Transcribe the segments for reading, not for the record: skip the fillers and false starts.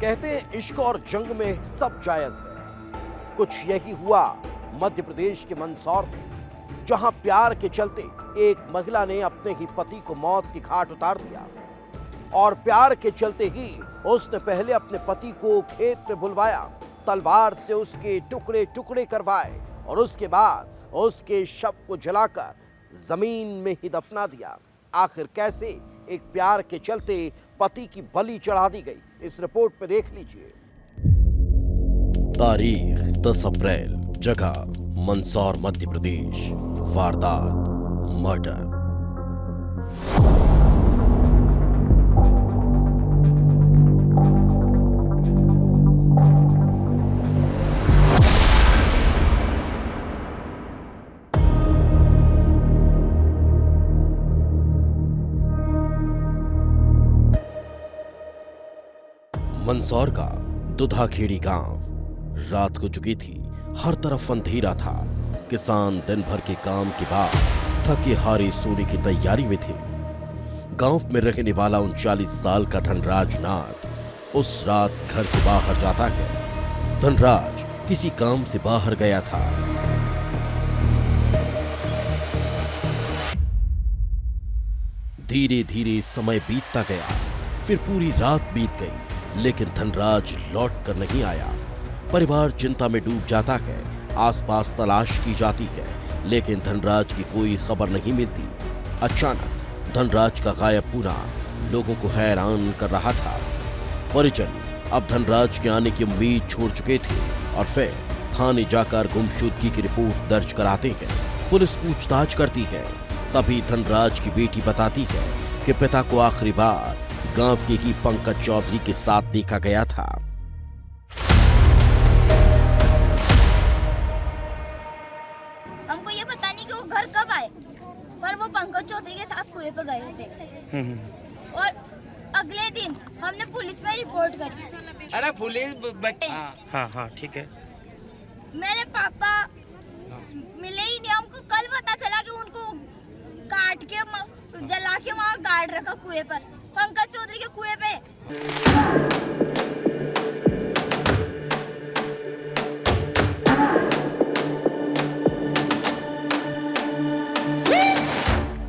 कहते हैं इश्क और जंग में सब जायज है। कुछ यही हुआ मध्य प्रदेश के मंदसौर में, जहां प्यार के चलते एक महिला ने अपने ही पति को मौत की घाट उतार दिया। और प्यार के चलते ही उसने पहले अपने पति को खेत में बुलवाया, तलवार से उसके टुकड़े टुकड़े करवाए और उसके बाद उसके शव को जलाकर जमीन में ही दफना दिया। आखिर कैसे एक प्यार के चलते पति की बलि चढ़ा दी गई, इस रिपोर्ट में देख लीजिए। तारीख 10 अप्रैल, जगह मंदसौर मध्य प्रदेश। वारदात मर्डर। मंदसौर का दुधाखेड़ी गांव। रात हो चुकी थी, हर तरफ अंधेरा था। किसान दिन भर के काम के बाद थके हारे सोने की तैयारी में थे। गांव में रहने वाला 39 साल का धनराज नाथ उस रात घर से बाहर जाता है। धनराज किसी काम से बाहर गया था। धीरे धीरे समय बीतता गया, फिर पूरी रात बीत गई, लेकिन धनराज लौट कर नहीं आया। परिवार चिंता में डूब जाता है। आसपास तलाश की जाती है, लेकिन धनराज की कोई खबर नहीं मिलती। अचानक धनराज का गायब होना लोगों को हैरान कर रहा था। परिजन अब धनराज के आने की उम्मीद छोड़ चुके थे और फिर थाने जाकर गुमशुदगी की रिपोर्ट दर्ज कराते हैं। पुलिस पूछताछ करती है। तभी धनराज की बेटी बताती है कि पिता को आखिरी बार गांव के ही पंकज चौधरी के साथ देखा गया था। हमको ये पता नहीं कि वो घर कब आए, पर वो पंकज चौधरी के साथ कुएं पे गए थे। और अगले दिन हमने पुलिस में रिपोर्ट करी। अरे पुलिस हाँ ठीक है। मेरे पापा मिले ही नहीं। हमको कल पता चला कि उनको काट के जला के वहाँ गाड़ रखा कुएं पर, पंकज चौधरी के कुएं पे।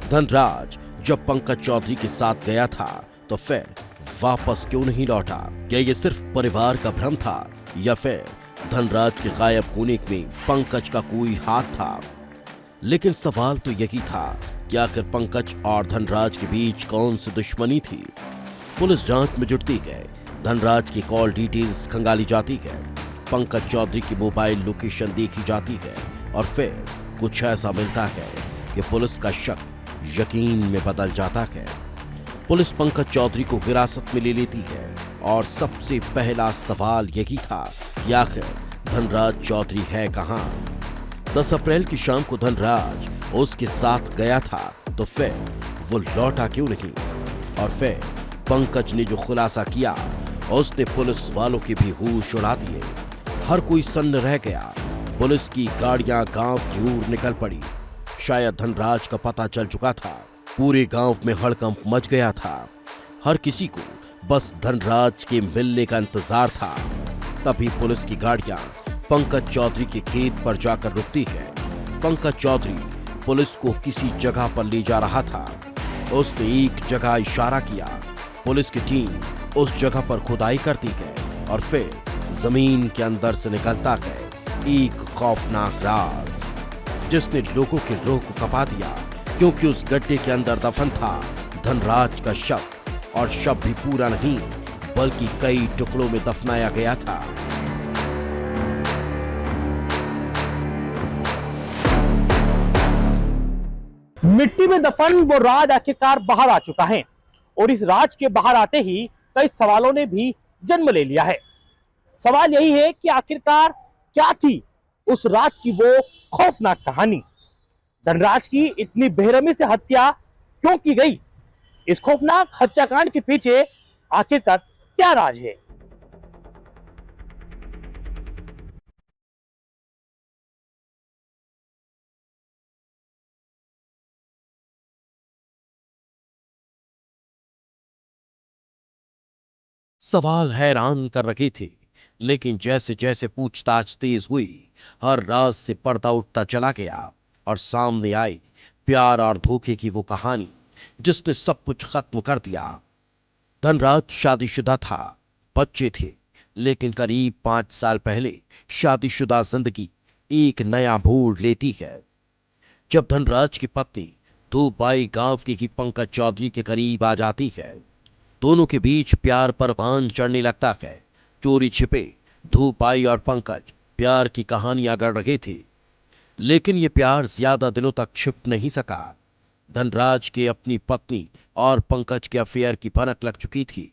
धनराज जब पंकज चौधरी के साथ गया था तो फिर वापस क्यों नहीं लौटा? क्या ये सिर्फ परिवार का भ्रम था या फिर धनराज के गायब होने में पंकज का कोई हाथ था? लेकिन सवाल तो यही था कि आखिर पंकज और धनराज के बीच कौन सी दुश्मनी थी। पुलिस जांच में जुटती है। धनराज की कॉल डिटेल्स खंगाली जाती है। पंकज चौधरी की मोबाइल लोकेशन देखी जाती है और फिर कुछ ऐसा मिलता है कि पुलिस का शक यकीन में बदल जाता है। पुलिस पंकज चौधरी को हिरासत में ले लेती है और सबसे पहला सवाल यही था कि आखिर धनराज चौधरी है कहां? 10 अप्रैल की शाम को धनराज उसके साथ गया था, तो फिर वो लौटा क्यों नहीं? और फिर पंकज ने जो खुलासा किया, उसने पुलिस वालों के भी होश उड़ा दिए। हर कोई सन्न रह गया। पुलिस की गाड़ियां गांव की ओर निकल पड़ी। शायद धनराज का पता चल चुका था। पूरे गांव में हड़कंप मच गया था। हर किसी को बस धनराज के मिलने का इंतजार था। तभी पुलिस की गाड़ियां पंकज चौधरी के खेत पर जाकर रुकती है। पंकज चौधरी पुलिस को किसी जगह पर ले जा रहा था। उसने एक जगह इशारा किया। पुलिस की टीम उस जगह पर खुदाई करती है और फिर जमीन के अंदर से निकलता है एक खौफनाक राज, जिसने लोगों के रूह को कपा दिया, क्योंकि उस गड्ढे के अंदर दफन था धनराज का शव। और शव भी पूरा नहीं, बल्कि कई टुकड़ों में दफनाया गया था। मिट्टी में दफन वो राज आखिरकार बाहर आ चुका है और इस राज के बाहर आते ही कई सवालों ने भी जन्म ले लिया है। सवाल यही है कि आखिरकार क्या थी उस रात की वो खौफनाक कहानी? धनराज की इतनी बेरहमी से हत्या क्यों की गई? इस खौफनाक हत्याकांड के पीछे आखिरकार क्या राज है? सवाल हैरान कर रहे थे, लेकिन जैसे जैसे पूछताछ तेज हुई, हर राज से पर्दा उठता चला गया और सामने आई प्यार और धोखे की वो कहानी जिसने सब कुछ खत्म कर दिया। धनराज शादीशुदा था, बच्चे थे, लेकिन करीब 5 साल पहले शादीशुदा जिंदगी एक नया मोड़ लेती है जब धनराज की पत्नी धूपबाई गांव की पंकज चौधरी के करीब आ जाती है। दोनों के बीच प्यार परवान चढ़ने लगता है। चोरी छिपे धूपबाई और पंकज प्यार की कहानियां गढ़ रहे थे, लेकिन ये प्यार ज्यादा दिनों तक छिप नहीं सका। धनराज के अपनी पत्नी और पंकज के अफेयर की भनक लग चुकी थी।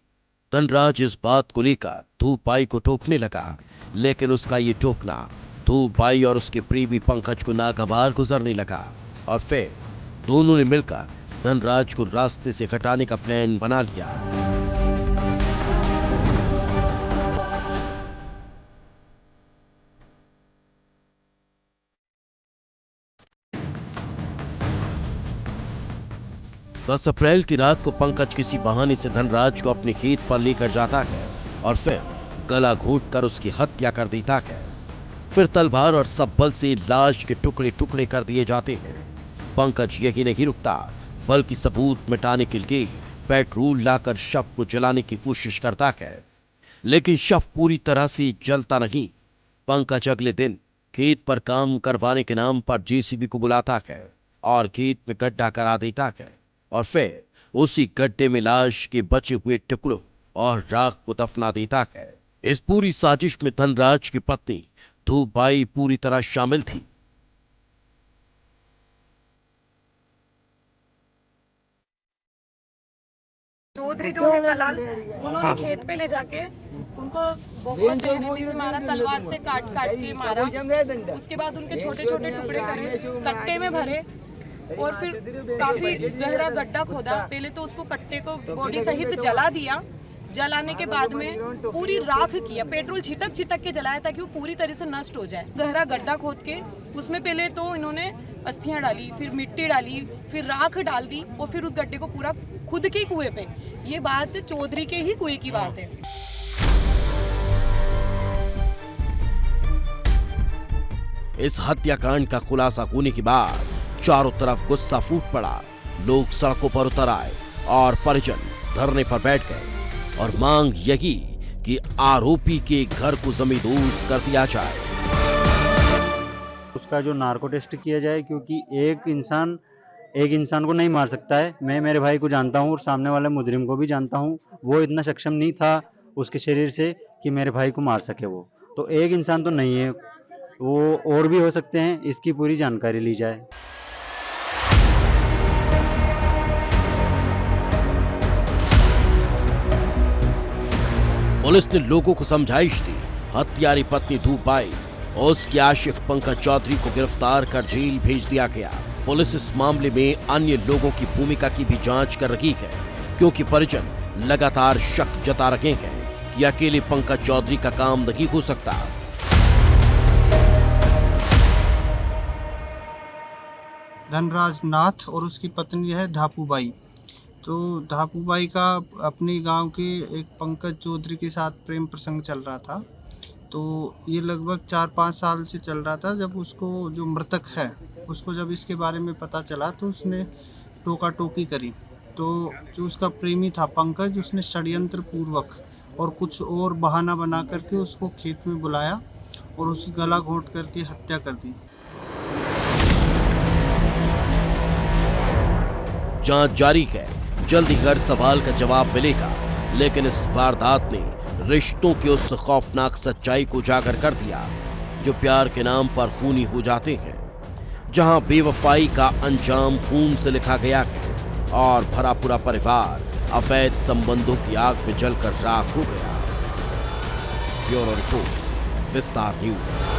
धनराज इस बात को लेकर धूपबाई को टोकने लगा, लेकिन उसका ये टोकना धूपबाई और उसके प्रेमी पंकज को नागवार गुजरने लगा और फिर दोनों ने मिलकर धनराज को रास्ते से हटाने का प्लान बना लिया। दस अप्रैल की रात को पंकज किसी बहाने से धनराज को अपने खेत पर लेकर जाता है और फिर गला घोंटकर उसकी हत्या कर देता है। फिर तलवार और सब बल से लाश के टुकड़े टुकड़े कर दिए जाते हैं। पंकज यही नहीं रुकता, बल्कि सबूत मिटाने के लिए पेट्रोल लाकर शव को जलाने की कोशिश करता है, लेकिन शव पूरी तरह से जलता नहीं। पंकज अगले दिन खेत पर काम करवाने के नाम पर जेसीबी को बुलाता है और खेत में गड्ढा करा देता है और फिर उसी गड्ढे में लाश के बचे हुए टुकड़ों और राख को दफना देता है। इस पूरी साजिश में धनराज की पत्नी धूपबाई पूरी तरह शामिल थी। चौधरी जो है दलाल, उन्होंने खेत पे ले जाके उनको बहुत बेरहमी से मारा, तलवार से काट काट के मारा। उसके बाद उनके छोटे छोटे टुकड़े करे, कट्टे में भरे और फिर काफी गहरा गड्ढा खोदा। पहले तो उसको कट्टे को बॉडी सहित जला दिया। जलाने के बाद में पूरी राख किया, पेट्रोल छिटक छिटक के जलाया ताकि वो पूरी तरह से नष्ट हो जाए। गहरा गड्ढा खोद के उसमें पहले तो इन्होंने अस्थियां डाली, फिर मिट्टी डाली, फिर राख डाल दी और फिर उस गड्ढे को पूरा खुद के कुएं पे। ये बात चौधरी के ही कुएं की बात है। इस हत्याकांड का खुलासा होने के बाद चारों तरफ गुस्सा फूट पड़ा। लोग सड़कों पर उतर आए और परिजन धरने पर बैठ गए और मांग यही कि आरोपी के घर को जमींदोज कर दिया जाए। उसका जो नार्को टेस्ट किया जाए, क्योंकि एक इंसान को नहीं मार सकता है। मैं मेरे भाई को जानता हूँ और सामने वाले मुजरिम को भी जानता हूँ। वो इतना सक्षम नहीं था उसके शरीर से कि मेरे भाई को मार सके। वो तो एक इंसान तो नहीं है, वो और भी हो सकते हैं। इसकी पूरी जानकारी ली जाए। पुलिस ने लोगों को समझाइश दी। हत्यारी पत्नी धूपबाई और उसके आशिक पंकज चौधरी को गिरफ्तार कर जेल भेज दिया गया। पुलिस इस मामले में अन्य लोगों की भूमिका की भी जांच कर रही है, क्योंकि परिजन लगातार शक जता रहे हैं कि अकेले पंकज चौधरी का काम नहीं हो सकता। धनराज नाथ और उसकी पत्नी है धापूबाई। तो धापूबाई का अपने गांव के एक पंकज चौधरी के साथ प्रेम प्रसंग चल रहा था। तो ये लगभग 4-5 साल से चल रहा था। जब उसको जो मृतक है उसको जब इसके बारे में पता चला तो उसने टोका टोकी करी। तो जो उसका प्रेमी था पंकज, उसने षड्यंत्र पूर्वक और कुछ और बहाना बना करके उसको खेत में बुलाया और उसकी गला घोंट करके हत्या कर दी। जांच जारी है, जल्द ही हर सवाल का जवाब मिलेगा। लेकिन इस वारदात ने रिश्तों की उस खौफनाक सच्चाई को उजागर कर दिया जो प्यार के नाम पर खूनी हो जाते हैं, जहां बेवफाई का अंजाम खून से लिखा गया है और भरा पूरा परिवार अवैध संबंधों की आग में जलकर राख हो गया। ब्यूरो रिपोर्ट, विस्तार न्यूज।